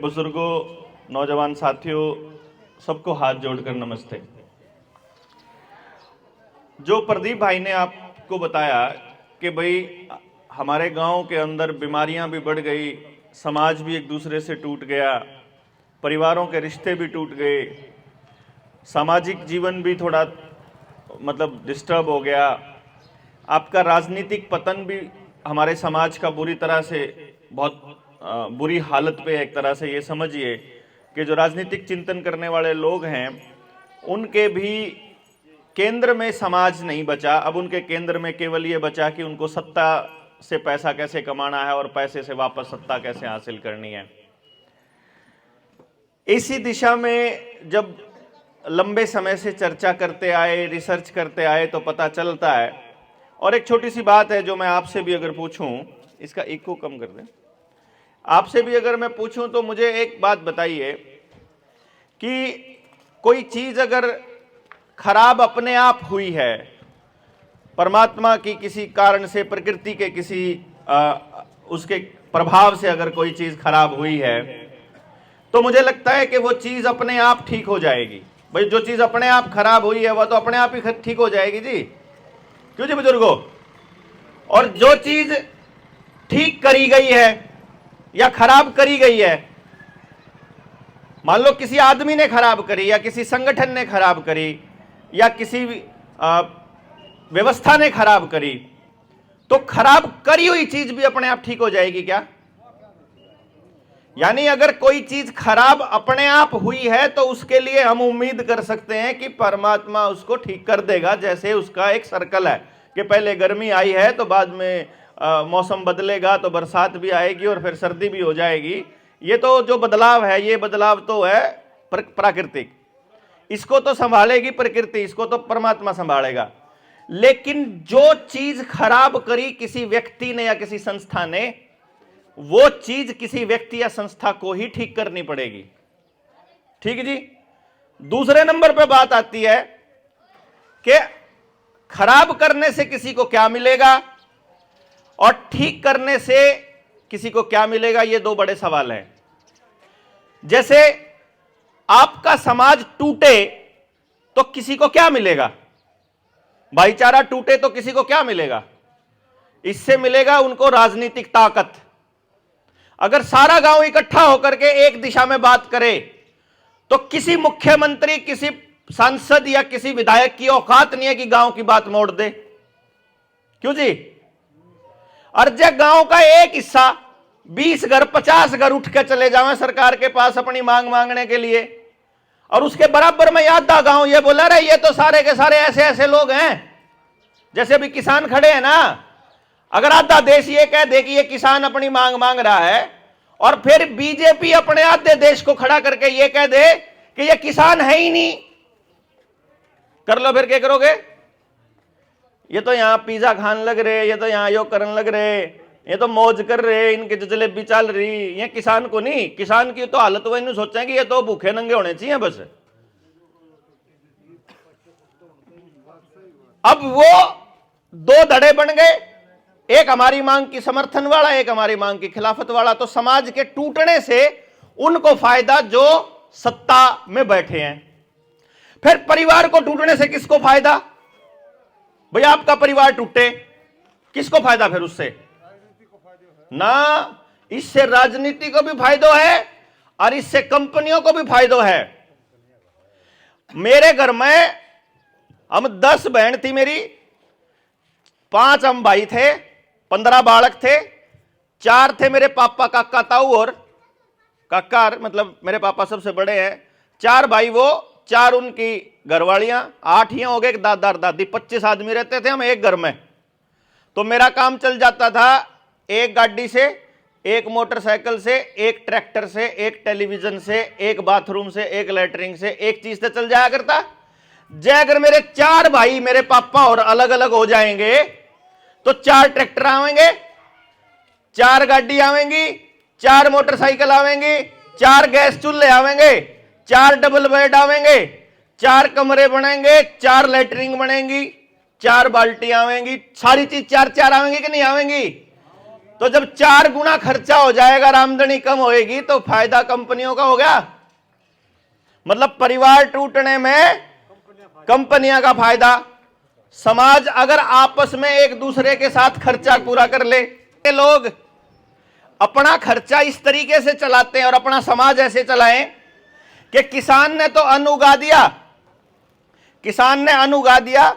बुजुर्गों, नौजवान साथियों, सबको हाथ जोड़कर नमस्ते। जो प्रदीप भाई ने आपको बताया कि भाई हमारे गांव के अंदर बीमारियां भी बढ़ गई, समाज भी एक दूसरे से टूट गया, परिवारों के रिश्ते भी टूट गए, सामाजिक जीवन भी थोड़ा डिस्टर्ब हो गया, आपका राजनीतिक पतन भी हमारे समाज का बुरी तरह से बहुत बुरी हालत पे, एक तरह से ये समझिए कि जो राजनीतिक चिंतन करने वाले लोग हैं उनके भी केंद्र में समाज नहीं बचा। अब उनके केंद्र में केवल ये बचा कि उनको सत्ता से पैसा कैसे कमाना है और पैसे से वापस सत्ता कैसे हासिल करनी है। इसी दिशा में जब लंबे समय से चर्चा करते आए, रिसर्च करते आए तो पता चलता है। और एक छोटी सी बात है जो मैं आपसे भी अगर पूछूं, इसका इको कम कर दें, आपसे भी अगर मैं पूछूं तो मुझे एक बात बताइए कि कोई चीज अगर खराब अपने आप हुई है, परमात्मा की किसी कारण से, प्रकृति के किसी उसके प्रभाव से अगर कोई चीज खराब हुई है तो मुझे लगता है कि वो चीज अपने आप ठीक हो जाएगी। भाई जो चीज अपने आप खराब हुई है वह तो अपने आप ही ठीक हो जाएगी जी, क्यों जी बुजुर्गों? और जो चीज ठीक करी गई है या खराब करी गई है, मान लो किसी आदमी ने खराब करी या किसी संगठन ने खराब करी या किसी व्यवस्था ने खराब करी, तो खराब करी हुई चीज भी अपने आप ठीक हो जाएगी क्या? यानी अगर कोई चीज खराब अपने आप हुई है तो उसके लिए हम उम्मीद कर सकते हैं कि परमात्मा उसको ठीक कर देगा। जैसे उसका एक सर्कल है कि पहले गर्मी आई है तो बाद में मौसम बदलेगा तो बरसात भी आएगी और फिर सर्दी भी हो जाएगी। ये तो जो बदलाव है, ये बदलाव तो है प्राकृतिक, इसको तो संभालेगी प्रकृति, इसको तो परमात्मा संभालेगा। लेकिन जो चीज खराब करी किसी व्यक्ति ने या किसी संस्था ने, वो चीज किसी व्यक्ति या संस्था को ही ठीक करनी पड़ेगी। ठीक है जी। दूसरे नंबर पे बात आती है कि खराब करने से किसी को क्या मिलेगा और ठीक करने से किसी को क्या मिलेगा, ये दो बड़े सवाल हैं। जैसे आपका समाज टूटे तो किसी को क्या मिलेगा? भाईचारा टूटे तो किसी को क्या मिलेगा? इससे मिलेगा उनको राजनीतिक ताकत। अगर सारा गांव इकट्ठा होकर के एक दिशा में बात करे तो किसी मुख्यमंत्री, किसी सांसद या किसी विधायक की औकात नहीं है कि गांव की बात मोड़ दे। क्यों जी? और जब गांव का एक हिस्सा 20 घर 50 घर उठ के चले जावे सरकार के पास अपनी मांग मांगने के लिए, और उसके बराबर में आधा गांव ये बोला रहे ये तो सारे के सारे ऐसे ऐसे लोग हैं, जैसे अभी किसान खड़े हैं ना, अगर आधा देश ये कह दे कि ये किसान अपनी मांग मांग रहा है और फिर बीजेपी अपने आधे देश को खड़ा करके ये कह दे कि ये किसान है ही नहीं, कर लो फिर क्या करोगे? ये तो यहां पिज्जा खान लग रहे, ये तो यहां यो करन लग रहे, ये तो मौज कर रहे, इनकी जो जलेबी चल रही, ये किसान को नहीं। किसान की तो हालत वो इन्हें सोचा कि ये तो भूखे नंगे होने चाहिए बस। अब वो दो धड़े बन गए, एक हमारी मांग की समर्थन वाला, एक हमारी मांग की खिलाफत वाला। तो समाज के टूटने से उनको फायदा जो सत्ता में बैठे हैं। फिर परिवार को टूटने से किसको फायदा? भाई आपका परिवार टूटे, किसको फायदा? फिर उससे ना, इससे राजनीति को भी फायदा है और इससे कंपनियों को भी फायदा है। मेरे घर में हम 10 बहन थी मेरी, 5 हम भाई थे, 15 बालक थे, 4 थे मेरे पापा काका ताऊ और काका, मतलब मेरे पापा सबसे बड़े हैं। 4 भाई वो, 4 उनकी घरवालियां, 8 ही हो गए, दादा दादी, 25 आदमी रहते थे हम एक घर में। तो मेरा काम चल जाता था एक गाड़ी से, एक मोटरसाइकिल से, एक ट्रैक्टर से, एक टेलीविजन से, एक बाथरूम से, एक लैटरिन से, एक चीज से चल जाया करता। जय अगर मेरे 4 भाई मेरे पापा और अलग अलग हो जाएंगे तो 4 ट्रैक्टर आवेंगे, 4 गाड़ी आवेंगी, 4 मोटरसाइकिल आवेंगी, 4 गैस चूल्हे आवेंगे, 4 डबल बेड आवेंगे, 4 कमरे बनेंगे, 4 लैटरिन बनेंगी, 4 बाल्टी आवेंगी, सारी चीज 4 4 आवेंगी कि नहीं आवेंगी? तो जब 4 गुना खर्चा हो जाएगा, आमदनी कम होएगी, तो फायदा कंपनियों का हो गया। मतलब परिवार टूटने में कंपनियां का फायदा। समाज अगर आपस में एक दूसरे के साथ खर्चा पूरा कर ले, लोग अपना खर्चा इस तरीके से चलाते हैं और अपना समाज ऐसे चलाएं कि किसान ने तो अन्न उगा दिया, किसान ने अन्न उगा दिया,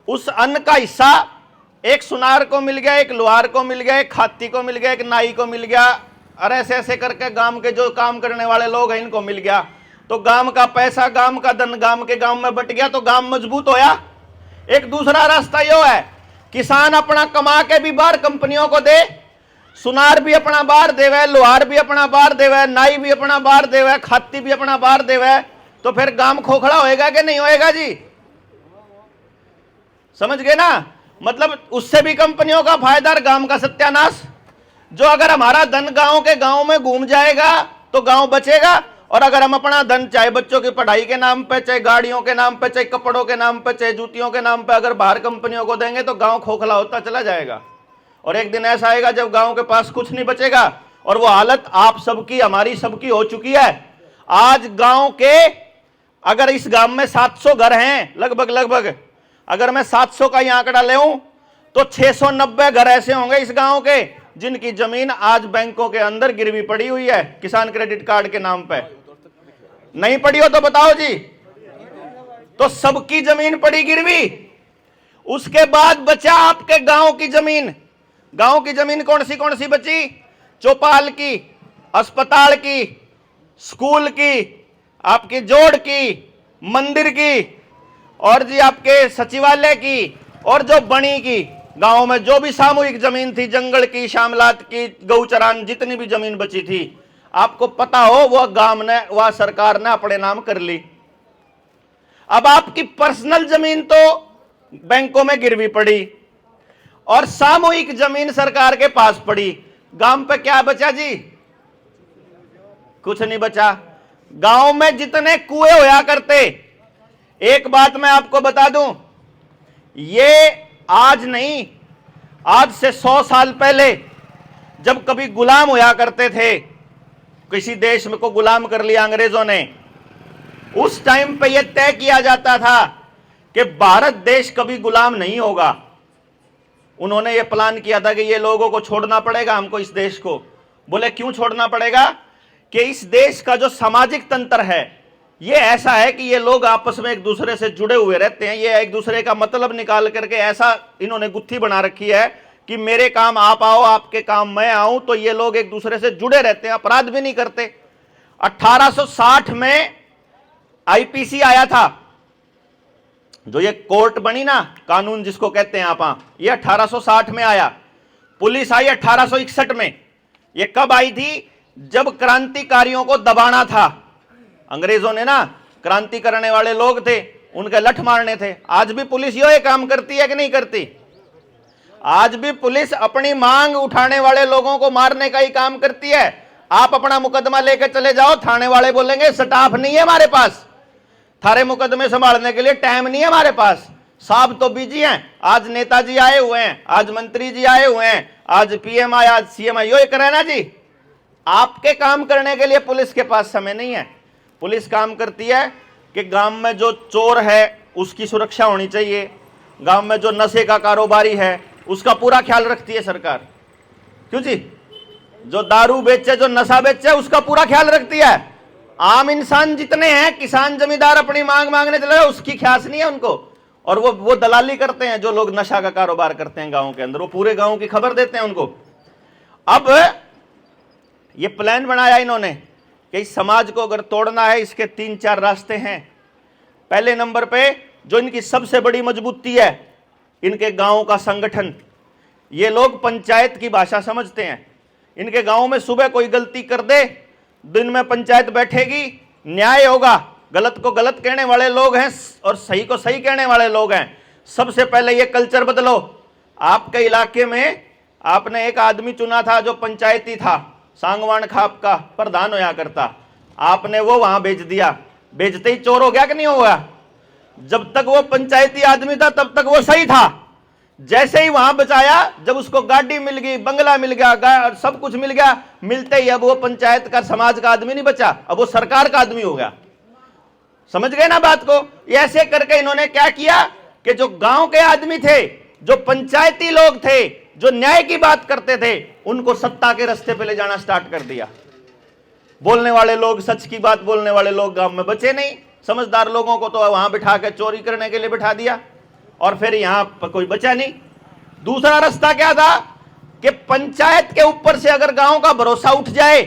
उस अन्न का हिस्सा एक सुनार को मिल गया, एक लोहार को मिल गया, एक खाती को मिल गया, एक नाई को मिल गया, और ऐसे ऐसे करके गांव के जो काम करने वाले लोग हैं इनको मिल गया। तो गांव का पैसा, गांव का धन गांव के गांव में बट गया, तो गांव मजबूत होया। एक दूसरा रास्ता यो है, किसान अपना कमा के भी बाहर कंपनियों को दे, सुनार भी अपना बाहर देवे, लोहार भी अपना बाहर देवे, नाई भी अपना बाहर देवे, खाती भी अपना बाहर देवे, तो फिर गांव खोखला होएगा कि नहीं होएगा जी? समझ गए ना? मतलब उससे भी कंपनियों का फायदा और गांव का सत्यानाश। जो अगर हमारा धन गांव के गांव में घूम जाएगा तो गांव बचेगा, और अगर हम अपना धन चाहे बच्चों की पढ़ाई के नाम पे, चाहे गाड़ियों के नाम पे, चाहे कपड़ों के नाम पे, चाहे जूतियों के नाम पे अगर बाहर कंपनियों को देंगे तो गांव खोखला होता चला जाएगा। और एक दिन ऐसा आएगा जब गांव के पास कुछ नहीं बचेगा, और वो हालत आप सबकी, हमारी सबकी हो चुकी है। आज गांव के, अगर इस गांव में 700 घर हैं लगभग, अगर मैं 700 का ही आंकड़ा ले तो 690 घर ऐसे होंगे इस गांव के जिनकी जमीन आज बैंकों के अंदर गिरवी पड़ी हुई है, किसान क्रेडिट कार्ड के नाम पे। नहीं पड़ी हो तो बताओ जी। तो सबकी जमीन पड़ी गिरवी। उसके बाद बचा आपके गांव की जमीन। गांव की जमीन कौन सी बची? चौपाल की, अस्पताल की, स्कूल की, आपकी जोड़ की, मंदिर की, और जी आपके सचिवालय की, और जो बनी की, गांव में जो भी सामूहिक जमीन थी, जंगल की, शामलात की, गौचरान, जितनी भी जमीन बची थी, आपको पता हो वह गांव ने, वह सरकार ने अपने नाम कर ली। अब आपकी पर्सनल जमीन तो बैंकों में गिरवी पड़ी और सामूहिक जमीन सरकार के पास पड़ी। गांव पे क्या बचा जी? कुछ नहीं बचा। गांव में जितने कुएं होया करते, एक बात मैं आपको बता दूं, ये आज नहीं, आज से 100 साल पहले जब कभी गुलाम होया करते थे, किसी देश में को गुलाम कर लिया अंग्रेजों ने, उस टाइम पे यह तय किया जाता था कि भारत देश कभी गुलाम नहीं होगा। उन्होंने यह प्लान किया था कि ये लोगों को छोड़ना पड़ेगा हमको, इस देश को। बोले क्यों छोड़ना पड़ेगा? कि इस देश का जो सामाजिक तंत्र है ये ऐसा है कि ये लोग आपस में एक दूसरे से जुड़े हुए रहते हैं। ये एक दूसरे का मतलब निकाल करके ऐसा इन्होंने गुत्थी बना रखी है कि मेरे काम आप आओ, आपके काम मैं आऊं, तो ये लोग एक दूसरे से जुड़े रहते हैं, अपराध भी नहीं करते। 1860 में आईपीसी आया था, जो ये कोर्ट बनी ना, कानून जिसको कहते हैं आप, ये 1860 में आया। पुलिस आई 1861 में। ये कब आई थी? जब क्रांतिकारियों को दबाना था। अंग्रेजों ने ना, क्रांति करने वाले लोग थे, उनके लठ मारने थे। आज भी पुलिस ये काम करती है कि नहीं करती? आज भी पुलिस अपनी मांग उठाने वाले लोगों को मारने का ही काम करती है। आप अपना मुकदमा लेकर चले जाओ, थाने वाले बोलेंगे स्टाफ नहीं है हमारे पास, थारे मुकदमे संभालने के लिए टाइम नहीं है हमारे पास, साहब तो बिजी हैं, आज नेताजी आए हुए हैं, आज मंत्री जी आए हुए हैं, आज पीएम आया, आज सीएम आया, यो करे ना जी। आपके काम करने के लिए पुलिस के पास समय नहीं है। पुलिस काम करती है कि गांव में जो चोर है उसकी सुरक्षा होनी चाहिए, गांव में जो नशे का कारोबारी है उसका पूरा ख्याल रखती है सरकार। क्यों जी? जो दारू बेचे, जो नशा बेचे, उसका पूरा ख्याल रखती है। आम इंसान जितने हैं, किसान जमींदार अपनी मांग मांगने चले गए, उसकी ख्यास नहीं है उनको। और वो दलाली करते हैं, जो लोग नशा का कारोबार करते हैं गांव के अंदर, वो पूरे गांव की खबर देते हैं उनको। अब ये प्लान बनाया इन्होंने कि इस समाज को अगर तोड़ना है, इसके 3-4 रास्ते हैं। पहले नंबर पे जो इनकी सबसे बड़ी मजबूती है, इनके गांव का संगठन। ये लोग पंचायत की भाषा समझते हैं। इनके गांव में सुबह कोई गलती कर दे, दिन में पंचायत बैठेगी, न्याय होगा। गलत को गलत कहने वाले लोग हैं और सही को सही कहने वाले लोग हैं। सबसे पहले ये कल्चर बदलो। आपके इलाके में आपने एक आदमी चुना था जो पंचायती था, सांगवान खाप का प्रधान होया करता, आपने वो वहां भेज दिया, भेजते ही चोर हो गया कि नहीं होगा? जब तक वो पंचायती आदमी था तब तक वो सही था। जैसे ही वहां बचाया, जब उसको गाड़ी मिल गई, बंगला मिल गया, सब कुछ मिल गया, मिलते ही अब वो पंचायत का, समाज का आदमी नहीं बचा, अब वो सरकार का आदमी हो गया। समझ गए ना बात को? ऐसे करके इन्होंने क्या किया कि जो गांव के आदमी थे, जो पंचायती लोग थे, जो न्याय की बात करते थे, उनको सत्ता के रास्ते पे ले जाना स्टार्ट कर दिया। बोलने वाले लोग, सच की बात बोलने वाले लोग गांव में बचे नहीं। समझदार लोगों को तो वहां बिठा के चोरी करने के लिए बिठा दिया, और फिर यहां पर कोई बचा नहीं। दूसरा रास्ता क्या था कि पंचायत के ऊपर से अगर गांव का भरोसा उठ जाए,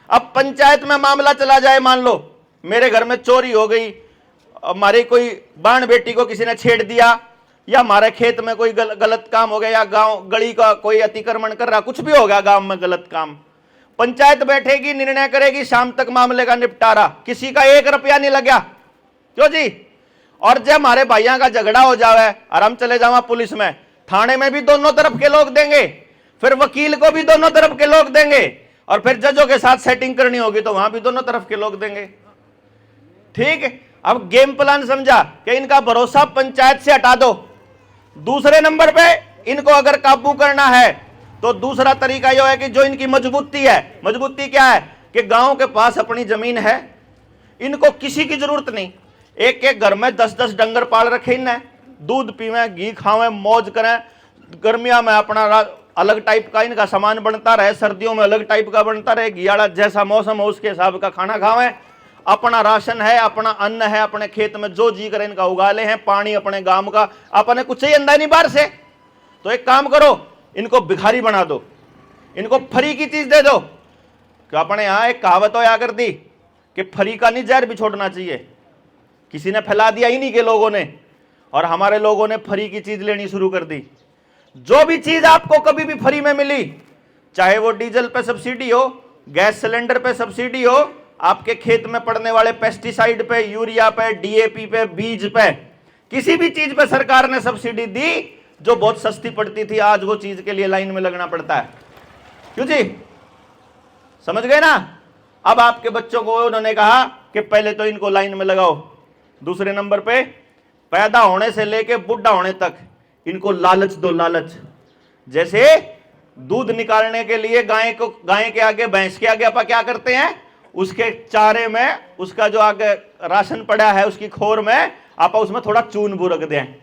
अब पंचायत में मामला चला जाए, मान लो मेरे घर में चोरी हो गई, हमारी कोई बाण बेटी को किसी ने छेड़ दिया, या हमारे खेत में कोई गलत काम हो गया, या गांव गली का कोई अतिक्रमण कर रहा, कुछ भी हो गया गांव में गलत काम, पंचायत बैठेगी, निर्णय करेगी, शाम तक मामले का निपटारा, किसी का 1 रुपया नहीं लगा। क्यों जी? और जब हमारे भाइयों का झगड़ा हो जावे और हम चले जावा पुलिस में, थाने में भी दोनों तरफ के लोग देंगे, फिर वकील को भी दोनों तरफ के लोग देंगे, और फिर जजों के साथ सेटिंग करनी होगी तो वहां भी दोनों तरफ के लोग देंगे। ठीक है, अब गेम प्लान समझा कि इनका भरोसा पंचायत से हटा दो। दूसरे नंबर पे इनको अगर काबू करना है तो दूसरा तरीका यह है कि जो इनकी मजबूती है, मजबूती क्या है कि गांव के पास अपनी जमीन है, इनको किसी की जरूरत नहीं, एक एक घर में 10-10 डंगर पाल रखे इनने, दूध पीवें, घी खावें, मौज करें, गर्मिया में अपना अलग टाइप का इनका सामान बनता रहे, सर्दियों में अलग टाइप का बनता रहे, घियाड़ा जैसा मौसम हो उसके हिसाब का खाना खावें, अपना राशन है, अपना अन्न है, अपने खेत में जो जी कर इनका उगा ले हैं, पानी अपने गांव का, अपने कुछ ही अंदा नहीं बाहर से। तो एक काम करो, इनको भिखारी बना दो, इनको फ्री की चीज दे दो। कि अपने यहां एक कहावत हो कर दी कि फ्री का नहीं जहर भी छोड़ना चाहिए, किसी ने फैला दिया इन्हीं के लोगों ने, और हमारे लोगों ने फ्री की चीज लेनी शुरू कर दी। जो भी चीज आपको कभी भी फ्री में मिली, चाहे वो डीजल पे सब्सिडी हो, गैस सिलेंडर पे सब्सिडी हो, आपके खेत में पड़ने वाले पेस्टिसाइड पे, यूरिया पे, डीएपी पे, बीज पे, किसी भी चीज पे सरकार ने सब्सिडी दी जो बहुत सस्ती पड़ती थी, आज वो चीज के लिए लाइन में लगना पड़ता है। क्यों जी? समझ गए ना? अब आपके बच्चों को उन्होंने कहा कि पहले तो इनको लाइन में लगाओ, दूसरे नंबर पे पैदा होने से लेके बुढ़ा होने तक इनको लालच दो, लालच। जैसे दूध निकालने के लिए गाय के आगे, भैंस के आगे आप क्या करते हैं, उसके चारे में, उसका जो आगे राशन पड़ा है उसकी खोर में आप उसमें थोड़ा चून बू रख दें,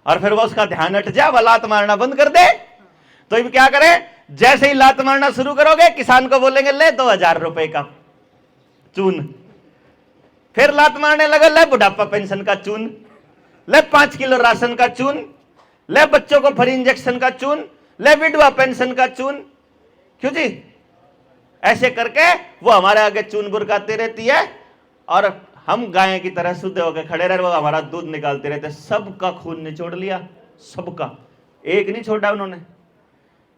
और फिर वो उसका ध्यान हट जाए, वह लात मारना बंद कर दे। तो ये क्या करें, जैसे ही लात मारना शुरू करोगे किसान को बोलेंगे ले 2000 रुपए का चून, फिर लात मारने लगा, ले बुढ़ापा पेंशन का चून, ले 5 किलो राशन का चून, ले बच्चों को फ्री इंजेक्शन का चून, ले विधवा पेंशन का चून। क्यों जी? ऐसे करके वो हमारे आगे चून बुरकाती रहती है, और हम गाय की तरह शुद्ध होकर खड़े रहे, वो हमारा दूध निकालते रहते। सबका खून निचोड़ लिया, सबका, एक नहीं छोड़ा उन्होंने,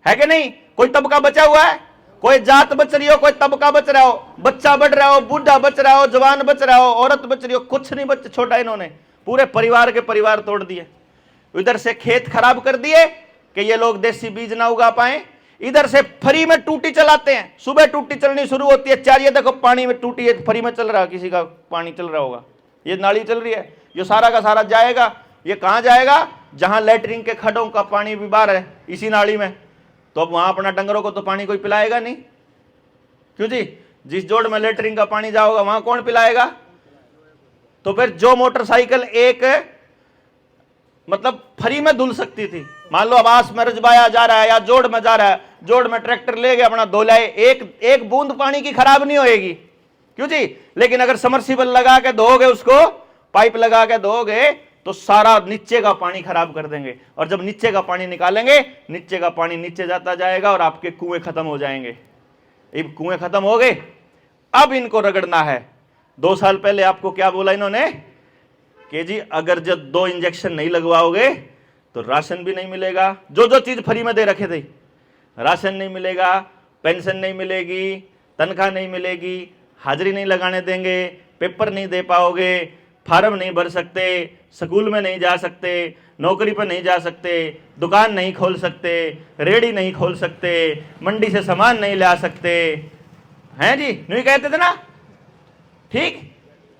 है कि नहीं? कोई तबका बचा हुआ है? कोई जात बच रही हो, कोई तबका बच रहा हो, बच्चा बढ़ रहा हो, बूढ़ा बच रहा हो, जवान बच रहा हो, औरत बच रही हो, कुछ नहीं बच छोड़ा इन्होंने, पूरे परिवार के परिवार तोड़ दिए। इधर से खेत खराब कर दिए कि ये लोग देसी बीज ना उगा पाए, इधर से फ्री में टूटी चलाते हैं, सुबह टूटी चलनी शुरू होती है, चार ये देखो पानी में टूटी है, फ्री में चल रहा है, किसी का पानी चल रहा होगा, ये नाली चल रही है, ये सारा का सारा जाएगा, ये कहां जाएगा? जहां लैट्रिन के खड्डों का पानी भी बाहर है इसी नाली में, तो अब वहां अपना डंगरों को तो पानी कोई पिलाएगा नहीं। क्यों जी? जिस जोड़ में लैट्रिन का पानी जाओगा वहां कौन पिलाएगा? तो फिर जो मोटरसाइकिल एक मतलब फ्री में धुल सकती थी, मान लो आवास में रजबाया जा रहा है या जोड़ में जा रहा है, जोड़ में ट्रैक्टर ले गया अपना धो लाए, एक बूंद पानी की खराब नहीं होएगी। क्यों जी? लेकिन अगर समरसीबल लगा के धोगे, उसको पाइप लगा के धोगे, तो सारा नीचे का पानी खराब कर देंगे, और जब नीचे का पानी निकालेंगे, नीचे का पानी नीचे जाता जाएगा और आपके कुएं खत्म हो जाएंगे। अब कुएं खत्म हो गए, अब इनको रगड़ना है। 2 साल पहले आपको क्या बोला इन्होंने कि जी अगर जब 2 इंजेक्शन नहीं लगवाओगे तो राशन भी नहीं मिलेगा, जो चीज फ्री में दे रखे थे, राशन नहीं मिलेगा, पेंशन नहीं मिलेगी, तनख्वाह नहीं मिलेगी, हाजिरी नहीं लगाने देंगे, पेपर नहीं दे पाओगे, फार्म नहीं भर सकते, स्कूल में नहीं जा सकते, नौकरी पर नहीं जा सकते, दुकान नहीं खोल सकते, रेड़ी नहीं खोल सकते, मंडी से सामान नहीं ला सकते, हैं जी? नहीं कहते थे ना? ठीक।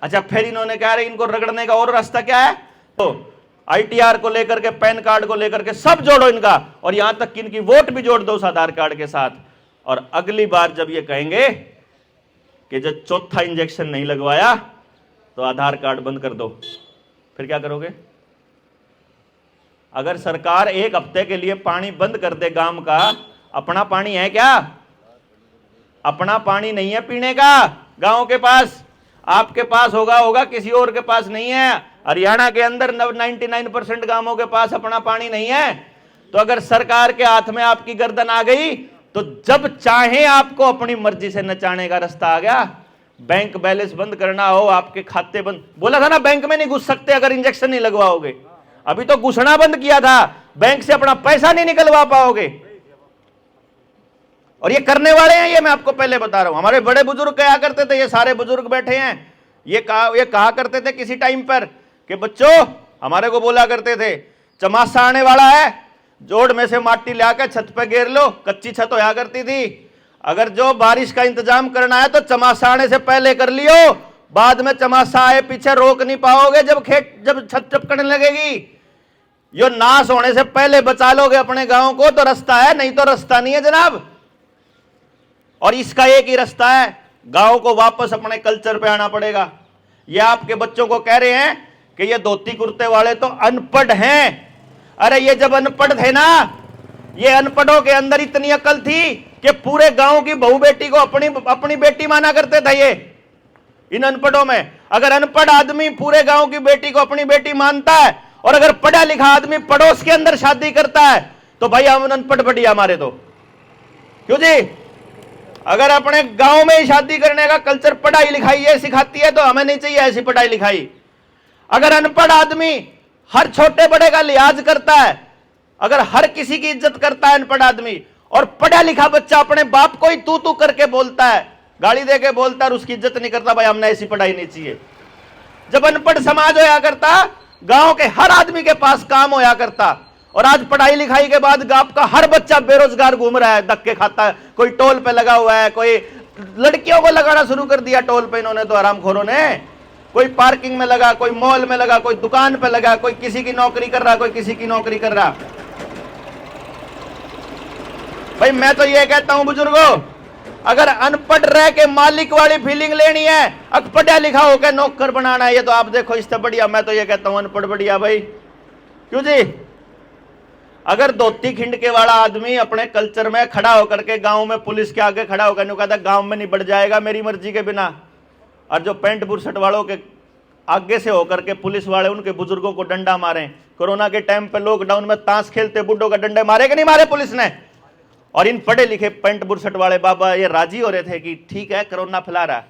अच्छा, फिर इन्होंने कहा इनको रगड़ने का और रास्ता क्या है? तो ITR को लेकर के, पैन कार्ड को लेकर के सब जोड़ो इनका, और यहां तक कि इनकी वोट भी जोड़ दो उस आधार कार्ड के साथ। और अगली बार जब ये कहेंगे कि जो चौथा इंजेक्शन नहीं लगवाया तो आधार कार्ड बंद कर दो, फिर क्या करोगे? अगर सरकार एक हफ्ते के लिए पानी बंद कर दे गांव का, अपना पानी है क्या? अपना पानी नहीं है पीने का गांव के पास, आपके पास होगा, किसी और के पास नहीं है। हरियाणा के अंदर 99% गांवों के पास अपना पानी नहीं है। तो अगर सरकार के हाथ में आपकी गर्दन आ गई तो जब चाहे आपको अपनी मर्जी से नचाने का रास्ता आ गया। बैंक बैलेंस बंद करना हो, आपके खाते बंद, बोला था ना बैंक में नहीं घुस सकते अगर इंजेक्शन नहीं लगवाओगे। अभी तो घुसना बंद किया था, बैंक से अपना पैसा नहीं निकलवा पाओगे। और ये करने वाले हैं, ये मैं आपको पहले बता रहा हूं। हमारे बड़े बुजुर्ग कहा करते थे, ये सारे बुजुर्ग बैठे हैं, ये कहा करते थे किसी टाइम पर कि बच्चों, हमारे को बोला करते थे चमासा आने वाला है, जोड़ में से माटी लाकर छत पे घेर लो। कच्ची छत होया करती थी, अगर जो बारिश का इंतजाम करना है तो चमासा आने से पहले कर लियो, बाद में चमासा आए पीछे रोक नहीं पाओगे जब छत चपकने लगेगी। यो नाश होने से पहले बचा लोगे अपने गांव को तो रास्ता है, नहीं तो रास्ता नहीं है जनाब। और इसका एक ही रास्ता है, गांव को वापस अपने कल्चर पे आना पड़ेगा। ये आपके बच्चों को कह रहे हैं कि ये धोती कुर्ते वाले तो अनपढ़ हैं। अरे ये जब अनपढ़ थे ना, ये अनपढ़ों के अंदर इतनी अकल थी कि पूरे गांव की बहू बेटी को अपनी बेटी माना करते थे। ये इन अनपढ़ों में, अगर अनपढ़ आदमी पूरे गांव की बेटी को अपनी बेटी मानता है और अगर पढ़ा लिखा आदमी पड़ोस के अंदर शादी करता है तो भाई हम अनपढ़ बढ़िया हमारे तो, क्यों जी? अगर अपने गांव में ही शादी करने का कल्चर पढ़ाई लिखाई ये सिखाती है तो हमें नहीं चाहिए ऐसी पढ़ाई लिखाई। अगर अनपढ़ आदमी हर छोटे बड़े का लिहाज करता है, अगर हर किसी की इज्जत करता है अनपढ़ आदमी, और पढ़ा लिखा बच्चा अपने बाप को ही तू तू करके बोलता है, गाली देके बोलता है और उसकी इज्जत नहीं करता, भाई हमने ऐसी पढ़ाई नहीं चाहिए। जब अनपढ़ समाज होया करता, गांव के हर आदमी के पास काम होया करता, और आज पढ़ाई लिखाई के बाद गांव का हर बच्चा बेरोजगार घूम रहा है, धक्के खाता है, कोई टोल पे लगा हुआ है, कोई लड़कियों को लगाना शुरू कर दिया टोल पे इन्होंने तो, हरामखोरों ने। कोई पार्किंग में लगा, कोई मॉल में लगा, कोई दुकान पे लगा, कोई किसी की नौकरी कर रहा, कोई किसी की नौकरी कर रहा। भाई मैं तो ये कहता हूं बुजुर्गों, अगर अनपढ़ रह के मालिक वाली फीलिंग लेनी है, अब पढ़ा लिखा होकर नौकर बनाना है, ये तो आप देखो इससे बढ़िया मैं तो ये कहता हूं अनपढ़ बढ़िया भाई, क्यों जी? अगर धोती खिंडके वाला आदमी अपने कल्चर में खड़ा होकर के गांव में पुलिस के आगे खड़ा होकर नहीं कहता गांव में नहीं बढ़ जाएगा मेरी मर्जी के बिना, और जो पैंट बुरसट वालों के आगे से होकर के पुलिस वाले उनके बुजुर्गों को डंडा मारे, कोरोना के टाइम पे लॉकडाउन में ताश खेलते बुड्ढों का डंडे मारे कि नहीं मारे पुलिस ने? और इन पढ़े लिखे पैंट बुरसट वाले बाबा ये राजी हो रहे थे कि ठीक है कोरोना फैला रहा है,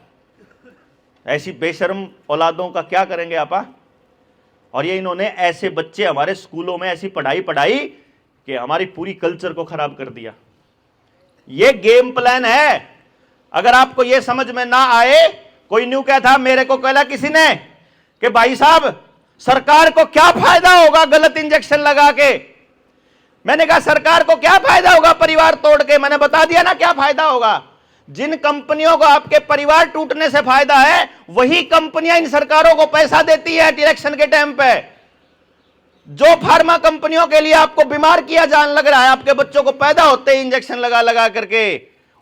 ऐसी बेशर्म औलादों का क्या करेंगे आपा? और ये इन्होंने ऐसे बच्चे हमारे स्कूलों में ऐसी पढ़ाई कि हमारी पूरी कल्चर को खराब कर दिया। ये गेम प्लान है। अगर आपको ये समझ में ना आए, कोई न्यू क्या था, मेरे को कहला किसी ने कि भाई साहब सरकार को क्या फायदा होगा गलत इंजेक्शन लगा के। मैंने कहा सरकार को क्या फायदा होगा परिवार तोड़ के? मैंने बता दिया ना क्या फायदा होगा। जिन कंपनियों को आपके परिवार टूटने से फायदा है, वही कंपनियां इन सरकारों को पैसा देती है इलेक्शन के टाइम पे। जो फार्मा कंपनियों के लिए आपको बीमार किया जाने लग रहा है, आपके बच्चों को पैदा होते ही इंजेक्शन लगा करके,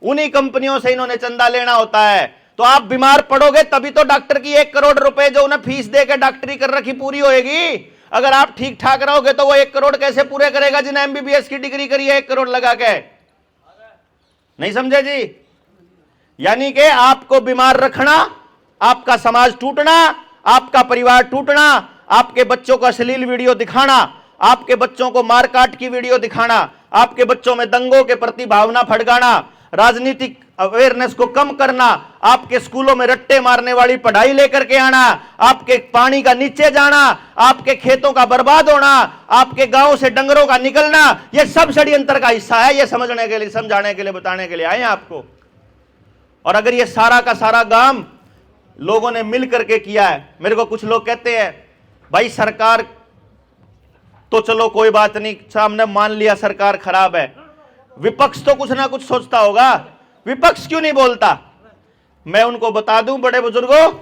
उन्हीं कंपनियों से इन्होंने चंदा लेना होता है। तो आप बीमार पड़ोगे तभी तो डॉक्टर की 1 करोड़ रुपए जो उन्हें फीस देकर डॉक्टरी कर रखी पूरी होएगी। अगर आप ठीक ठाक रहोगे तो वो 1 करोड़ कैसे पूरे करेगा जिन्हें MBBS की डिग्री करी है 1 करोड़ लगा के? नहीं समझे जी? यानी कि आपको बीमार रखना, आपका समाज टूटना, आपका परिवार टूटना, आपके बच्चों को अश्लील वीडियो दिखाना, आपके बच्चों को मारकाट की वीडियो दिखाना, आपके बच्चों में दंगों के प्रति भावना भड़काना, राजनीतिक अवेयरनेस को कम करना, आपके स्कूलों में रट्टे मारने वाली पढ़ाई लेकर के आना, आपके पानी का नीचे जाना, आपके खेतों का बर्बाद होना, आपके गांव से डंगरों का निकलना, यह सब षड्यंत्र का हिस्सा है। यह समझने के लिए, समझाने के लिए, बताने के लिए आए हैं आपको। और अगर ये सारा का सारा काम लोगों ने मिल करके किया है, मेरे को कुछ लोग कहते हैं भाई सरकार तो चलो कोई बात नहीं, सामने मान लिया सरकार खराब है, विपक्ष तो कुछ ना कुछ सोचता होगा, विपक्ष क्यों नहीं बोलता? मैं उनको बता दूं बड़े बुजुर्गों,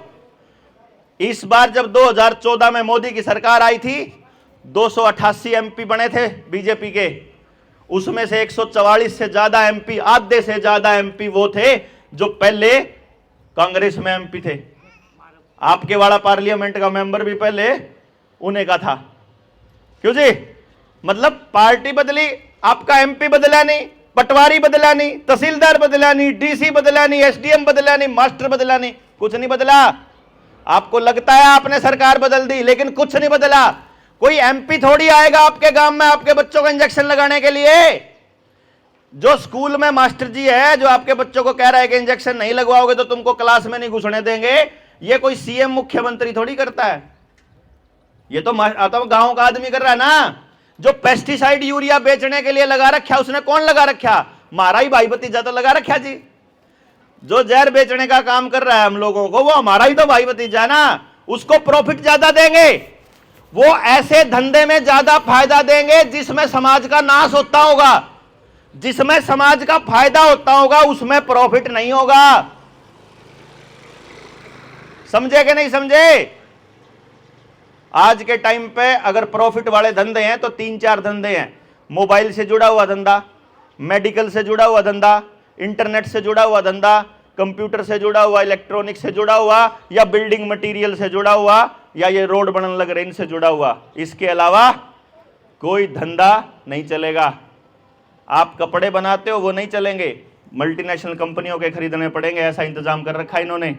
इस बार जब 2014 में मोदी की सरकार आई थी 288 एमपी बने थे बीजेपी के, उसमें से 144 से ज्यादा एमपी, आधे से ज्यादा एमपी वो थे जो पहले कांग्रेस में एमपी थे। आपके वाला पार्लियामेंट का मेंबर भी पहले उन्हीं का था। क्यों जी? मतलब पार्टी बदली, आपका एमपी बदला नहीं, पटवारी बदला नहीं, तहसीलदार बदला नहीं, डीसी बदला नहीं, एसडीएम बदला नहीं, मास्टर बदला नहीं, कुछ नहीं बदला। आपको लगता है आपने सरकार बदल दी, लेकिन कुछ नहीं बदला। कोई एमपी थोड़ी आएगा आपके गांव में आपके बच्चों को इंजेक्शन लगाने के लिए। जो स्कूल में मास्टर जी है जो आपके बच्चों को कह रहा है कि इंजेक्शन नहीं लगवाओगे तो तुमको क्लास में नहीं घुसने देंगे, ये कोई सीएम मुख्यमंत्री थोड़ी करता है। ये तो गांव का आदमी कर रहा है ना। जो पेस्टिसाइड यूरिया बेचने के लिए लगा रखा, उसने कौन लगा रखा? हमारा ही भाई भतीजा तो लगा रखा जी। जो जहर बेचने का काम कर रहा है हम लोगों को, वो हमारा ही तो भाई भतीजा ना। उसको प्रॉफिट ज्यादा देंगे, वो ऐसे धंधे में ज्यादा फायदा देंगे जिसमें समाज का नाश होता होगा। जिसमें समाज का फायदा होता होगा उसमें प्रॉफिट नहीं होगा। समझे कि नहीं समझे? आज के टाइम पे अगर प्रॉफिट वाले धंधे हैं तो 3-4 धंधे हैं। मोबाइल से जुड़ा हुआ धंधा, मेडिकल से जुड़ा हुआ धंधा, इंटरनेट से जुड़ा हुआ धंधा, कंप्यूटर से जुड़ा हुआ, इलेक्ट्रॉनिक से जुड़ा हुआ, या बिल्डिंग मटेरियल से जुड़ा हुआ, या ये रोड बनने लग रहे इनसे जुड़ा हुआ। इसके अलावा कोई धंधा नहीं चलेगा। आप कपड़े बनाते हो वो नहीं चलेंगे, मल्टीनेशनल कंपनियों के खरीदने पड़ेंगे। ऐसा इंतजाम कर रखा है इन्होंने।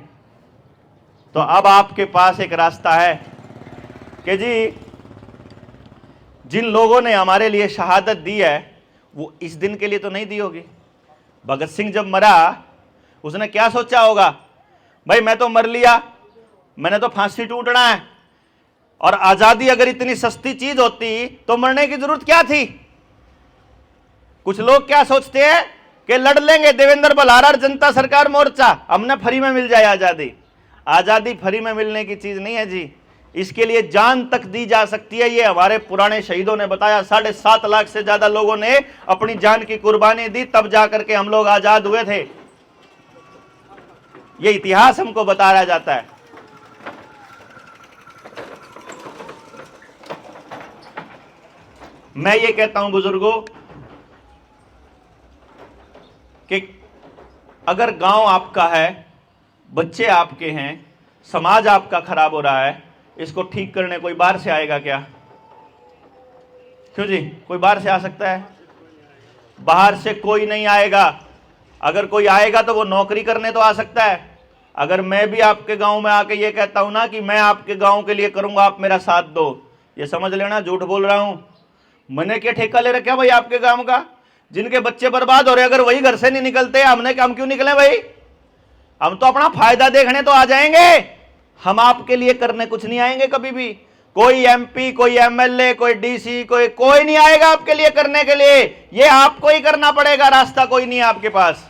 तो अब आपके पास एक रास्ता है कि जी जिन लोगों ने हमारे लिए शहादत दी है वो इस दिन के लिए तो नहीं दी होगी। भगत सिंह जब मरा उसने क्या सोचा होगा? भाई मैं तो मर लिया, मैंने तो फांसी टूटना है, और आजादी अगर इतनी सस्ती चीज होती तो मरने की जरूरत क्या थी? कुछ लोग क्या सोचते हैं कि लड़ लेंगे देवेंद्र बल्हारा जनता सरकार मोर्चा, हमने फ्री में मिल जाए आजादी। आजादी फ्री में मिलने की चीज नहीं है जी। इसके लिए जान तक दी जा सकती है। ये हमारे पुराने शहीदों ने बताया। 7.5 लाख से ज्यादा लोगों ने अपनी जान की कुर्बानी दी, तब जाकर के हम लोग आजाद हुए थे। ये इतिहास हमको बताया जाता है। मैं ये कहता हूं बुजुर्गों कि अगर गांव आपका है, बच्चे आपके हैं, समाज आपका खराब हो रहा है, इसको ठीक करने कोई बाहर से आएगा क्या? क्यों जी? कोई बाहर से आ सकता है? बाहर से कोई नहीं आएगा। अगर कोई आएगा तो वो नौकरी करने तो आ सकता है। अगर मैं भी आपके गांव में आके ये कहता हूं ना कि मैं आपके गांव के लिए करूंगा, आप मेरा साथ दो, ये समझ लेना झूठ बोल रहा हूं। मैंने क्या ठेका ले रखा भाई आपके गांव का? जिनके बच्चे बर्बाद हो रहे, अगर वही घर से नहीं निकलते, हम क्यों निकले भाई? हम तो अपना फायदा देखने तो आ जाएंगे, हम आपके लिए करने कुछ नहीं आएंगे कभी भी। कोई एमपी, कोई एमएलए, कोई डीसी, कोई नहीं आएगा आपके लिए करने के लिए। ये आपको ही करना पड़ेगा, रास्ता कोई नहीं है आपके पास।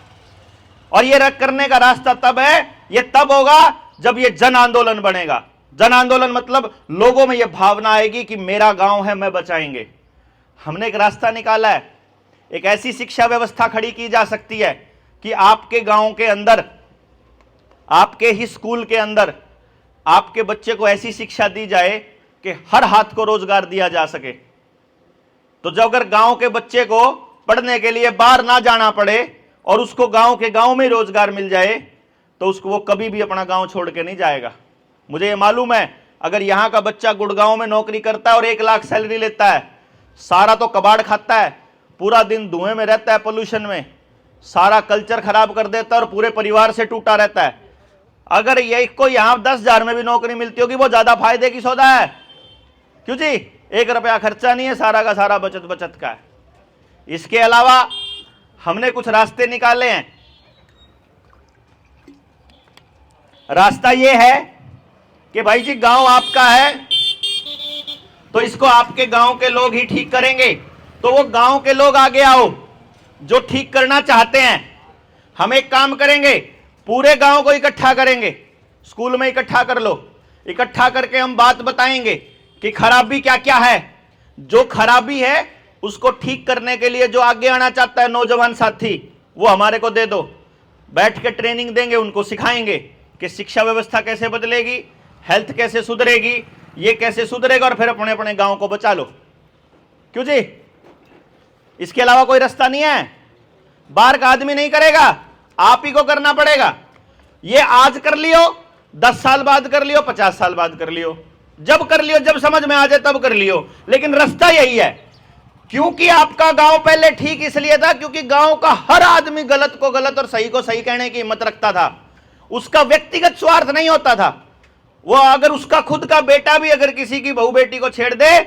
और ये करने का रास्ता तब है, ये तब होगा जब ये जन आंदोलन बनेगा। जन आंदोलन मतलब लोगों में ये भावना आएगी कि मेरा गांव है, मैं बचाएंगे। हमने एक रास्ता निकाला है। एक ऐसी शिक्षा व्यवस्था खड़ी की जा सकती है कि आपके गांव के अंदर, आपके ही स्कूल के अंदर आपके बच्चे को ऐसी शिक्षा दी जाए कि हर हाथ को रोजगार दिया जा सके। तो जब अगर गांव के बच्चे को पढ़ने के लिए बाहर ना जाना पड़े और उसको गांव के गांव में रोजगार मिल जाए, तो उसको वो कभी भी अपना गांव छोड़ के नहीं जाएगा। मुझे ये मालूम है, अगर यहां का बच्चा गुड़गांव में नौकरी करता है और 1 लाख सैलरी लेता है, सारा तो कबाड़ खाता है, पूरा दिन धुएं में रहता है, पोल्यूशन में, सारा कल्चर खराब कर देता है और पूरे परिवार से टूटा रहता है। अगर ये को यहां 10,000 में भी नौकरी मिलती होगी, वो ज्यादा फायदे की सौदा है। क्यों जी? 1 रुपया खर्चा नहीं है, सारा का सारा बचत का है। इसके अलावा हमने कुछ रास्ते निकाले हैं। रास्ता ये है कि भाई जी गांव आपका है तो इसको आपके गांव के लोग ही ठीक करेंगे। तो वो गांव के लोग आगे आओ जो ठीक करना चाहते हैं। हम एक काम करेंगे, पूरे गांव को इकट्ठा करेंगे, स्कूल में इकट्ठा कर लो। इकट्ठा करके हम बात बताएंगे कि खराबी क्या क्या है। जो खराबी है उसको ठीक करने के लिए जो आगे आना चाहता है नौजवान साथी, वो हमारे को दे दो। बैठ के ट्रेनिंग देंगे, उनको सिखाएंगे कि शिक्षा व्यवस्था कैसे बदलेगी, हेल्थ कैसे सुधरेगी, ये कैसे सुधरेगा और फिर अपने अपने गांव को बचा लो। क्यों जी? इसके अलावा कोई रास्ता नहीं है। बाहर का आदमी नहीं करेगा, आप ही को करना पड़ेगा। ये आज कर लियो, 10 साल बाद कर लियो, 50 साल बाद कर लियो, जब कर लियो, जब समझ में आ जाए तब कर लियो, लेकिन रास्ता यही है। क्योंकि आपका गांव पहले ठीक इसलिए था क्योंकि गांव का हर आदमी गलत को गलत और सही को सही कहने की हिम्मत रखता था। उसका व्यक्तिगत स्वार्थ नहीं होता था। वो अगर उसका खुद का बेटा भी अगर किसी की बहू बेटी को छेड़ दे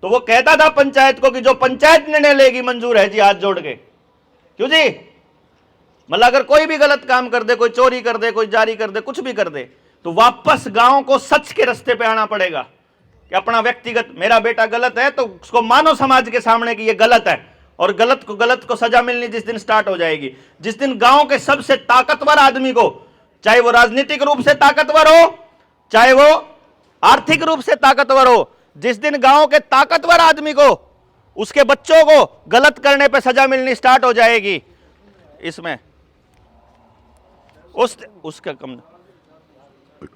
तो वो कहता था पंचायत को कि जो पंचायत निर्णय लेगी मंजूर है जी, हाथ जोड़ के। क्यों जी? मतलब अगर कोई भी गलत काम कर दे, कोई चोरी कर दे, कोई जारी कर दे, कुछ भी कर दे, तो वापस गांव को सच के रास्ते पे आना पड़ेगा कि अपना व्यक्तिगत, मेरा बेटा गलत है तो उसको मानो समाज के सामने कि ये गलत है, और गलत को सजा मिलनी जिस दिन स्टार्ट हो जाएगी, जिस दिन गांव के सबसे ताकतवर आदमी को, चाहे वो राजनीतिक रूप से ताकतवर हो, चाहे वो आर्थिक रूप से ताकतवर हो, जिस दिन गांव के ताकतवर आदमी को, उसके बच्चों को गलत करने पे सजा मिलनी स्टार्ट हो जाएगी, इसमें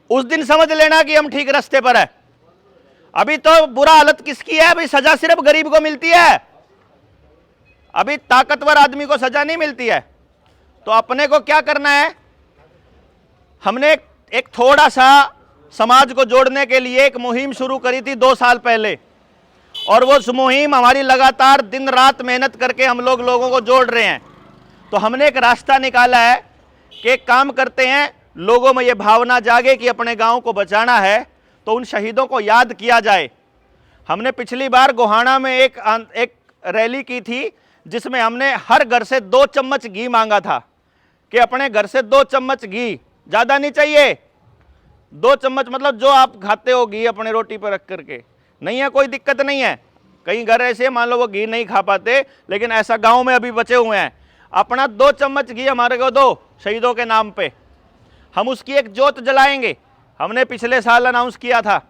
उस दिन समझ लेना कि हम ठीक रास्ते पर है। अभी तो बुरा हालत किसकी है? अभी सजा सिर्फ गरीब को मिलती है, अभी ताकतवर आदमी को सजा नहीं मिलती है। तो अपने को क्या करना है? हमने एक थोड़ा सा समाज को जोड़ने के लिए एक मुहिम शुरू करी थी 2 साल पहले, और वो मुहिम हमारी लगातार दिन रात मेहनत करके हम लोगों को जोड़ रहे हैं। तो हमने एक रास्ता निकाला है कि एक काम करते हैं, लोगों में ये भावना जागे कि अपने गांव को बचाना है तो उन शहीदों को याद किया जाए। हमने पिछली बार गोहाना में एक रैली की थी जिसमें हमने हर घर से 2 चम्मच घी मांगा था कि अपने घर से 2 चम्मच घी, ज़्यादा नहीं चाहिए, 2 चम्मच, मतलब जो आप खाते हो घी अपने रोटी पर रख करके, नहीं है कोई दिक्कत नहीं है। कई घर ऐसे मान लो वो घी नहीं खा पाते, लेकिन ऐसा गांव में अभी बचे हुए हैं। अपना 2 चम्मच घी हमारे को दो शहीदों के नाम पे, हम उसकी एक जोत जलाएंगे। हमने पिछले साल अनाउंस किया था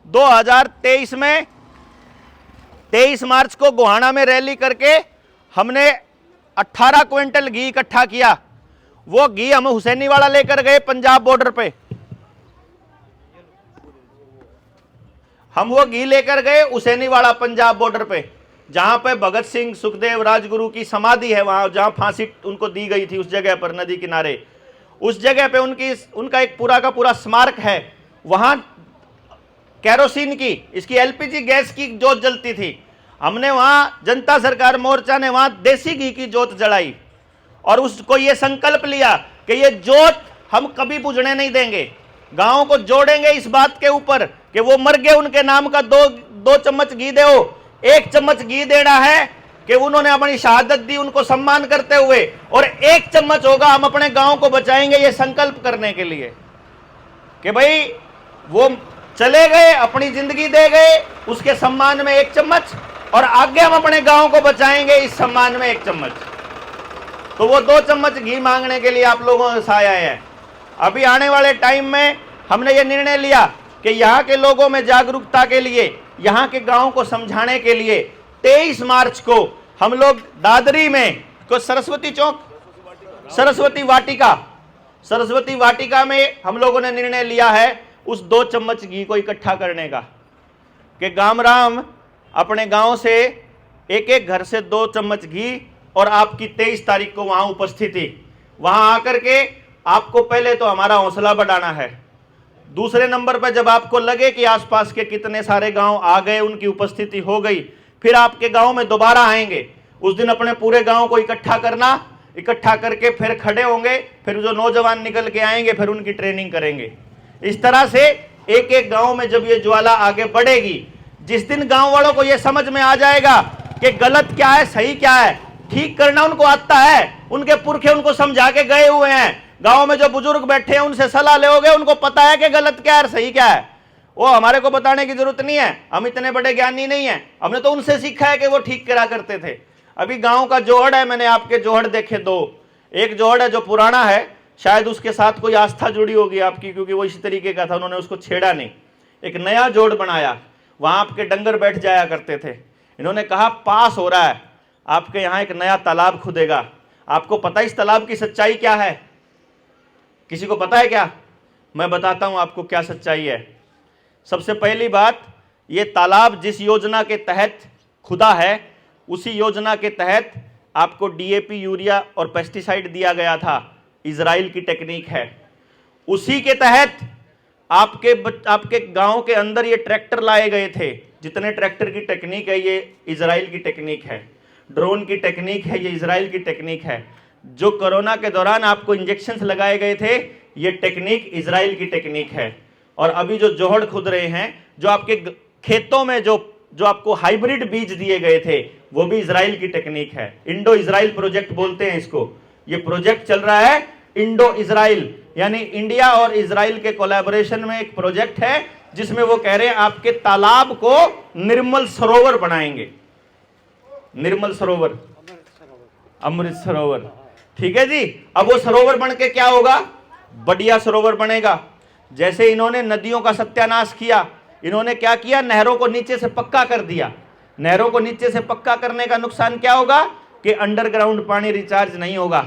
2023 में 23 मार्च को गोहाना में रैली करके हमने 18 क्विंटल घी इकट्ठा किया। वो घी हम हुसैनीवाड़ा लेकर गए पंजाब बॉर्डर पे, हम वो घी लेकर गए हुसैनीवाड़ा पंजाब बॉर्डर पे, जहां पे भगत सिंह सुखदेव राजगुरु की समाधि है, वहां जहां फांसी उनको दी गई थी, उस जगह पर नदी किनारे, उस जगह पे उनका एक पूरा का पूरा स्मारक है। वहां केरोसिन की, इसकी एलपीजी गैस की जोत जलती थी। हमने वहां, जनता सरकार मोर्चा ने वहां देसी घी की जोत जलाई और उसको ये संकल्प लिया कि ये जोत हम कभी बुझने नहीं देंगे, गांव को जोड़ेंगे इस बात के ऊपर कि वो मर गए, उनके नाम का 2 चम्मच घी दो। 1 चम्मच घी देना है कि उन्होंने अपनी शहादत दी, उनको सम्मान करते हुए, और 1 चम्मच होगा हम अपने गांव को बचाएंगे, ये संकल्प करने के लिए कि भाई वो चले गए, अपनी जिंदगी दे गए, उसके सम्मान में 1 चम्मच, और आगे हम अपने गांव को बचाएंगे इस सम्मान में 1 चम्मच। तो वो 2 चम्मच घी मांगने के लिए आप लोगों के साथ आए हैं। अभी आने वाले टाइम में हमने ये निर्णय लिया कि यहाँ के लोगों में जागरूकता के लिए, यहाँ के गांव को समझाने के लिए 23 मार्च को हम लोग दादरी में, को सरस्वती चौक, सरस्वती वाटिका में हम लोगों ने निर्णय लिया है उस 2 चम्मच घी को इकट्ठा करने का, कि गामराम अपने गांव से एक घर से 2 चम्मच घी, और आपकी 23 तारीख को वहां उपस्थिति, वहां आकर के आपको पहले तो हमारा हौसला बढ़ाना है। दूसरे नंबर पर जब आपको लगे कि आसपास के कितने सारे गांव आ गए, उनकी उपस्थिति हो गई, फिर आपके गांव में दोबारा आएंगे। उस दिन अपने पूरे गांव को इकट्ठा करना, इकट्ठा करके फिर खड़े होंगे, फिर जो नौजवान निकल के आएंगे फिर उनकी ट्रेनिंग करेंगे। इस तरह से एक एक गांव में जब ये ज्वाला आगे बढ़ेगी, जिस दिन गांव वालों को ये समझ में आ जाएगा कि गलत क्या है सही क्या है, ठीक करना उनको आता है, उनके पुरखे उनको समझा के गए हुए हैं, गांव में जो बुजुर्ग बैठे हैं उनसे सलाह लोगे, उनको पता है कि गलत क्या है सही क्या है, वो हमारे को बताने की जरूरत नहीं है, हम इतने बड़े ज्ञानी नहीं है, हमने तो उनसे सीखा है कि वो ठीक करा करते थे। अभी गांव का जोहड़ है, मैंने आपके जोहड़ देखे 2, एक जोहड़ है जो पुराना है, शायद उसके साथ कोई आस्था जुड़ी होगी आपकी, क्योंकि वो इसी तरीके का था, उन्होंने उसको छेड़ा नहीं। एक नया जोड़ बनाया, वहां आपके डंगर बैठ जाया करते थे, इन्होंने कहा पास हो रहा है, आपके यहाँ एक नया तालाब खुदेगा। आपको पता इस तालाब की सच्चाई क्या है? किसी को पता है क्या? मैं बताता हूं आपको क्या सच्चाई है। सबसे पहली बात, ये तालाब जिस योजना के तहत खुदा है, उसी योजना के तहत आपको डीएपी, यूरिया और पेस्टिसाइड दिया गया था, इजराइल की टेक्निक है। उसी के तहत आपके गांव के अंदर ये ट्रैक्टर लाए गए थे। जितने ट्रैक्टर की टेक्निक है ये इजराइल की टेक्निक है, ड्रोन की टेक्निक है ये इजराइल की टेक्निक है। जो कोरोना के दौरान आपको इंजेक्शंस लगाए गए थे, ये टेक्निक इजराइल की टेक्निक है। और अभी जो जोहड़ खुद रहे हैं, जो आपके खेतों में जो आपको हाइब्रिड बीज दिए गए थे, वो भी इजराइल की टेक्निक है। इंडो इजराइल प्रोजेक्ट बोलते हैं इसको। ये प्रोजेक्ट चल रहा है इंडो इजराइल, यानी इंडिया और इजराइल के कोलैबोरेशन में एक प्रोजेक्ट है, जिसमें वो कह रहे हैं आपके तालाब को निर्मल सरोवर बनाएंगे। निर्मल सरोवर, अमृत सरोवर, ठीक है जी। अब वो सरोवर बन के क्या होगा? बढ़िया सरोवर बनेगा। जैसे इन्होंने नदियों का सत्यानाश किया, इन्होंने क्या किया? नहरों को नीचे से पक्का कर दिया। नहरों को नीचे से पक्का करने का नुकसान क्या होगा? कि अंडरग्राउंड पानी रिचार्ज नहीं होगा।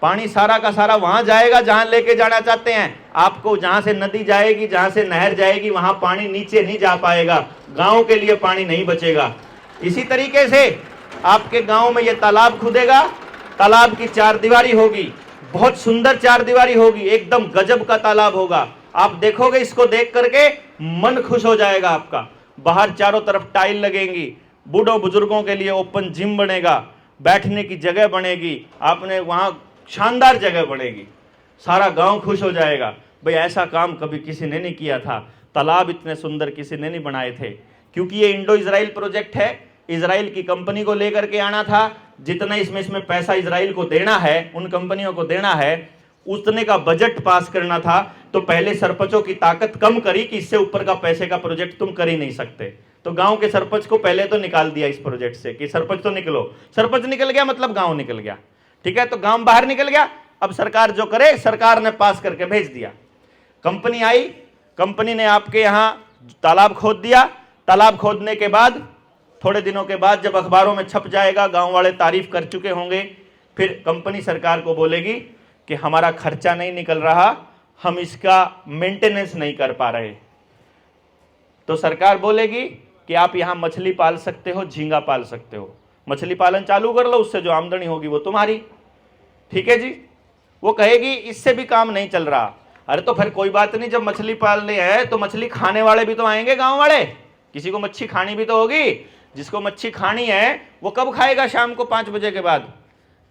पानी सारा का सारा वहां जाएगा जहां लेके जाना चाहते हैं आपको। जहां से नदी जाएगी, जहां से नहर जाएगी, वहां पानी नीचे नहीं जा पाएगा, गांव के लिए पानी नहीं बचेगा। इसी तरीके से आपके गांव में ये तालाब खुदेगा, तालाब की चारदीवारी होगी, बहुत सुंदर चारदीवारी होगी, एकदम गजब का तालाब होगा। आप देखोगे, इसको देख करके मन खुश हो जाएगा आपका। बाहर चारों तरफ टाइल लगेंगी, बूढ़ों बुजुर्गों के लिए ओपन जिम बनेगा, बैठने की जगह बनेगी, आपने वहां शानदार जगह बनेगी, सारा गांव खुश हो जाएगा। भाई ऐसा काम कभी किसी ने नहीं किया था, तालाब इतने सुंदर किसी ने नहीं बनाए थे। क्योंकि ये इंडो इजराइल प्रोजेक्ट है, इजराइल की कंपनी को लेकर के आना था। जितना इसमें पैसा इजराइल को देना है, उन कंपनियों को देना है, उतने का बजट पास करना था। तो पहले सरपंचों की ताकत कम करी कि इससे ऊपर का पैसे का प्रोजेक्ट तुम कर ही नहीं सकते। तो गांव के सरपंच को पहले तो निकाल दिया इस प्रोजेक्ट से कि सरपंच तो निकलो। सरपंच निकल गया मतलब गांव निकल गया, ठीक है। तो गांव बाहर निकल गया। अब सरकार जो करे, सरकार ने पास करके भेज दिया। कंपनी आई, कंपनी ने आपके यहां तालाब खोद दिया। तालाब खोदने के बाद थोड़े दिनों के बाद जब अखबारों में छप जाएगा, गांव वाले तारीफ कर चुके होंगे, फिर कंपनी सरकार को बोलेगी कि हमारा खर्चा नहीं निकल रहा, हम इसका मेंटेनेंस नहीं कर पा रहे। तो सरकार बोलेगी कि आप यहां मछली पाल सकते हो, झींगा पाल सकते हो, मछली पालन चालू कर लो, उससे जो आमदनी होगी वो तुम्हारी, ठीक है जी। वो कहेगी इससे भी काम नहीं चल रहा। अरे तो फिर कोई बात नहीं, जब मछली पालने है तो मछली खाने वाले भी तो आएंगे, गांव वाले, किसी को मच्छी खानी भी तो होगी। जिसको मच्छी खानी है वो कब खाएगा? शाम को 5 बजे के बाद,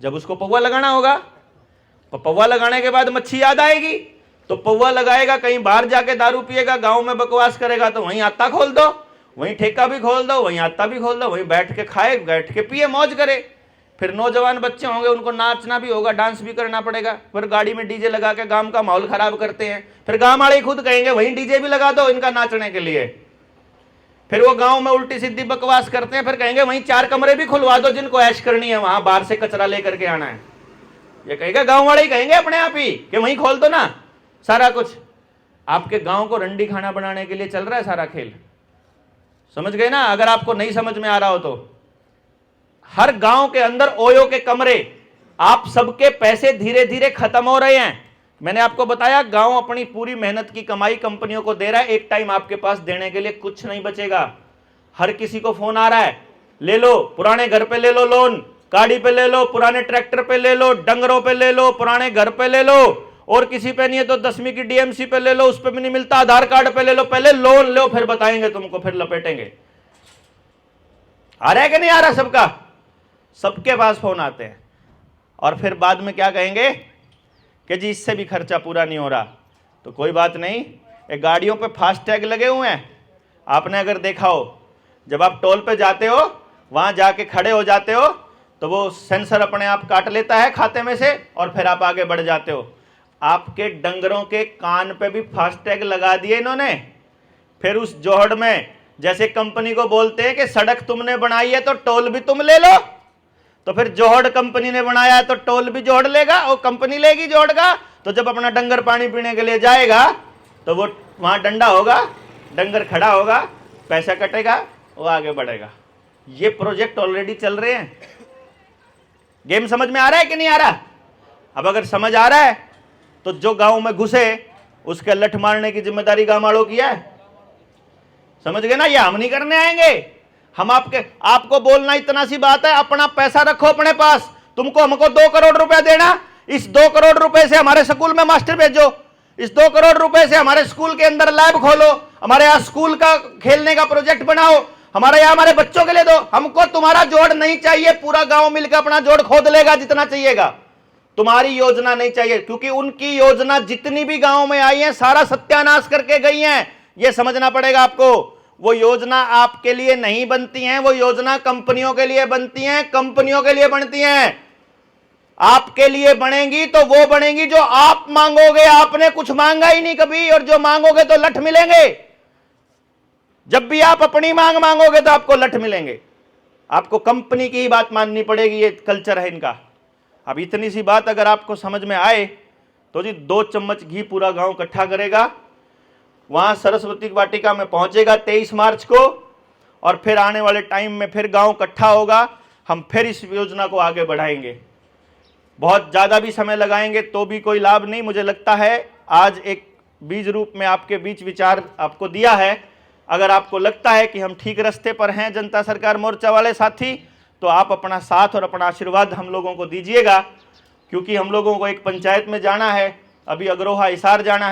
जब उसको पौवा लगाना होगा। पौवा लगाने के बाद मच्छी याद आएगी, तो पौवा लगाएगा, कहीं बाहर जाके दारू पिएगा, गांव में बकवास करेगा, तो वहीं आता खोल दो, वहीं ठेका भी खोल दो, वहीं आता भी खोल दो, वहीं बैठ के खाए, बैठ के पिए, मौज करे। फिर नौजवान बच्चे होंगे, उनको नाचना भी होगा, डांस भी करना पड़ेगा। फिर गाड़ी में डीजे लगा के गांव का माहौल खराब करते हैं, फिर गांव वाले खुद कहेंगे वहीं डीजे भी लगा दो इनका नाचने के लिए। फिर वो गांव में उल्टी सीधी बकवास करते हैं, फिर कहेंगे वहीं 4 कमरे भी खुलवा दो जिनको ऐश करनी है, वहां बाहर से कचरा लेकर के आना है। ये कहेगा, गांव वाले ही कहेंगे अपने आप ही कि वहीं खोल दो ना सारा कुछ। आपके गांव को रंडी खाना बनाने के लिए चल रहा है सारा खेल, समझ गए ना? अगर आपको नहीं समझ में आ रहा हो तो हर गांव के अंदर ओयो के कमरे, आप सबके पैसे धीरे धीरे खत्म हो रहे हैं। मैंने आपको बताया, गांव अपनी पूरी मेहनत की कमाई कंपनियों को दे रहा है, एक टाइम आपके पास देने के लिए कुछ नहीं बचेगा। हर किसी को फोन आ रहा है, ले लो पुराने घर पे ले लो लोन, गाड़ी पे ले लो, पुराने ट्रैक्टर पे ले लो, डंगरों पे ले लो, पुराने घर पे ले लो, और किसी पे नहीं है तो 10वीं की डीएमसी पे ले लो, उस पे भी नहीं मिलता, आधार कार्ड पे ले लो। पहले लोन लो, फिर बताएंगे तुमको, फिर लपेटेंगे। आ रहा है कि नहीं आ रहा? सबका, सबके पास फोन आते हैं। और फिर बाद में क्या कहेंगे कि जी इससे भी खर्चा पूरा नहीं हो रहा। तो कोई बात नहीं, ये गाड़ियों पे फास्ट टैग लगे हुए हैं। आपने अगर देखा हो, जब आप टोल पे जाते हो, वहां जाके खड़े हो जाते हो, तो वो सेंसर अपने आप काट लेता है खाते में से, और फिर आप आगे बढ़ जाते हो। आपके डंगरों के कान पे भी फास्ट टैग लगा दिए इन्होंने। फिर उस जोहड़ में जैसे कंपनी को बोलते हैं कि सड़क तुमने बनाई है तो टोल भी तुम ले लो, तो फिर जोहड़ कंपनी ने बनाया है तो टोल भी जोहड़ लेगा, और कंपनी लेगी जोहड़ का। तो जब अपना डंगर पानी पीने के लिए जाएगा तो वो वहां डंडा होगा, डंगर खड़ा होगा, पैसा कटेगा, वो आगे बढ़ेगा। ये प्रोजेक्ट ऑलरेडी चल रहे हैं। गेम समझ में आ रहा है कि नहीं आ रहा? अब अगर समझ आ रहा है तो जो गांव में घुसे उसके लठ मारने की जिम्मेदारी गांव वालों की है। समझ गए ना, ये हम नहीं करने आएंगे। हम आपको बोलना इतना सी बात है, अपना पैसा रखो अपने पास। तुमको हमको 2 करोड़ रुपए देना, इस 2 करोड़ रुपए से हमारे स्कूल में मास्टर भेजो, इस 2 करोड़ रुपए से हमारे स्कूल के अंदर लैब खोलो, हमारे यहाँ स्कूल का खेलने का प्रोजेक्ट बनाओ, हमारे यहाँ हमारे बच्चों के लिए दो। हमको तुम्हारा जोड़ नहीं चाहिए, पूरा गांव मिलकर अपना जोड़ खोद लेगा जितना चाहिएगा, तुम्हारी योजना नहीं चाहिए। क्योंकि उनकी योजना जितनी भी गांव में आई है सारा सत्यानाश करके गई है, यह समझना पड़ेगा आपको। वो योजना आपके लिए नहीं बनती हैं, वो योजना कंपनियों के लिए बनती हैं, कंपनियों के लिए बनती हैं। आपके लिए बनेंगी तो वो बनेंगी जो आप मांगोगे। आपने कुछ मांगा ही नहीं कभी, और जो मांगोगे तो लठ मिलेंगे। जब भी आप अपनी मांग मांगोगे तो आपको लठ मिलेंगे। आपको कंपनी की ही बात माननी पड़ेगी, ये कल्चर है इनका। अब इतनी सी बात अगर आपको समझ में आए तो जी 2 चम्मच घी पूरा गांव इकट्ठा करेगा, वहां सरस्वती वाटिका में पहुंचेगा 23 मार्च को, और फिर आने वाले टाइम में फिर गांव इकट्ठा होगा। हम फिर इस योजना को आगे बढ़ाएंगे। बहुत ज़्यादा भी समय लगाएंगे तो भी कोई लाभ नहीं। मुझे लगता है आज एक बीज रूप में आपके बीच विचार आपको दिया है। अगर आपको लगता है कि हम ठीक रास्ते पर हैं जनता सरकार मोर्चा वाले साथी, तो आप अपना साथ और अपना आशीर्वाद हम लोगों को दीजिएगा। क्योंकि हम लोगों को एक पंचायत में जाना है, अभी अग्रोहा हिसार जाना है।